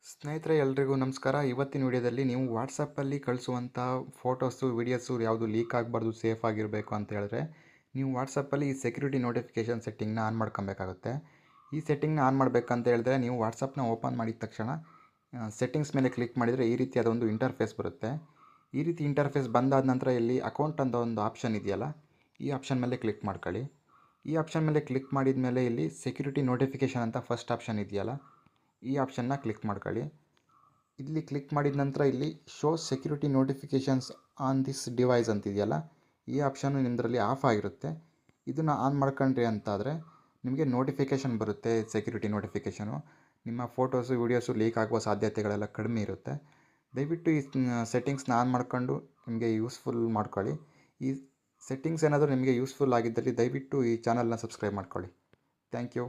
ಸ್ನೇಹಿತರೆ ಎಲ್ರಿಗೂ ನಮಸ್ಕಾರ. ಇವತ್ತಿನ ವಿಡಿಯೋದಲ್ಲಿ ನೀವು ವಾಟ್ಸಪ್ಪಲ್ಲಿ ಕಳಿಸುವಂಥ ಫೋಟೋಸು ವೀಡಿಯೋಸು ಯಾವುದು ಲೀಕ್ ಆಗಬಾರ್ದು, ಸೇಫ್ ಆಗಿರಬೇಕು ಅಂತ ಹೇಳಿದ್ರೆ ನೀವು ವಾಟ್ಸಪ್ಪಲ್ಲಿ ಈ ಸೆಕ್ಯೂರಿಟಿ ನೋಟಿಫಿಕೇಷನ್ ಸೆಟ್ಟಿಂಗ್ನ ಆನ್ ಮಾಡ್ಕೊಬೇಕಾಗುತ್ತೆ. ಈ ಸೆಟ್ಟಿಂಗ್ನ ಆನ್ ಮಾಡಬೇಕಂತ ಹೇಳಿದ್ರೆ ನೀವು ವಾಟ್ಸಪ್ನ ಓಪನ್ ಮಾಡಿದ ತಕ್ಷಣ ಸೆಟ್ಟಿಂಗ್ಸ್ ಮೇಲೆ ಕ್ಲಿಕ್ ಮಾಡಿದರೆ ಈ ರೀತಿಯಾದ ಒಂದು ಇಂಟರ್ಫೇಸ್ ಬರುತ್ತೆ. ಈ ರೀತಿ ಇಂಟರ್ಫೇಸ್ ಬಂದಾದ ನಂತರ ಇಲ್ಲಿ ಅಕೌಂಟ್ ಅಂತ ಒಂದು ಆಪ್ಷನ್ ಇದೆಯಲ್ಲ, ಈ ಆಪ್ಷನ್ ಮೇಲೆ ಕ್ಲಿಕ್ ಮಾಡ್ಕೊಳ್ಳಿ. ಈ ಆಪ್ಷನ್ ಮೇಲೆ ಕ್ಲಿಕ್ ಮಾಡಿದ ಮೇಲೆ ಇಲ್ಲಿ ಸೆಕ್ಯೂರಿಟಿ ನೋಟಿಫಿಕೇಷನ್ ಅಂತ ಫಸ್ಟ್ ಆಪ್ಷನ್ ಇದೆಯಲ್ಲ, ಈ ಆಪ್ಷನ್ನ ಕ್ಲಿಕ್ ಮಾಡ್ಕೊಳ್ಳಿ. ಇಲ್ಲಿ ಕ್ಲಿಕ್ ಮಾಡಿದ ನಂತರ ಇಲ್ಲಿ show security notifications on this device ಅಂತಿದೆಯಲ್ಲ, ಈ ಆಪ್ಷನ್ನು ನಿಮ್ಮದ್ರಲ್ಲಿ ಆಫ್ ಆಗಿರುತ್ತೆ. ಇದನ್ನು ಆನ್ ಮಾಡ್ಕೊಂಡ್ರಿ ಅಂತಾದರೆ ನಿಮಗೆ ನೋಟಿಫಿಕೇಷನ್ ಬರುತ್ತೆ. ಸೆಕ್ಯೂರಿಟಿ ನೋಟಿಫಿಕೇಷನು ನಿಮ್ಮ ಫೋಟೋಸು ವೀಡಿಯೋಸು ಲೀಕ್ ಆಗುವ ಸಾಧ್ಯತೆಗಳೆಲ್ಲ ಕಡಿಮೆ ಇರುತ್ತೆ. ದಯವಿಟ್ಟು ಈ ಸೆಟ್ಟಿಂಗ್ಸ್ನ ಆನ್ ಮಾಡ್ಕೊಂಡು ನಿಮಗೆ ಯೂಸ್ಫುಲ್ ಮಾಡ್ಕೊಳ್ಳಿ. ಈ ಸೆಟ್ಟಿಂಗ್ಸ್ ಏನಾದರೂ ನಿಮಗೆ ಯೂಸ್ಫುಲ್ ಆಗಿದ್ದಲ್ಲಿ ದಯವಿಟ್ಟು ಈ ಚಾನಲ್ನ ಸಬ್ಸ್ಕ್ರೈಬ್ ಮಾಡ್ಕೊಳ್ಳಿ. Thank you.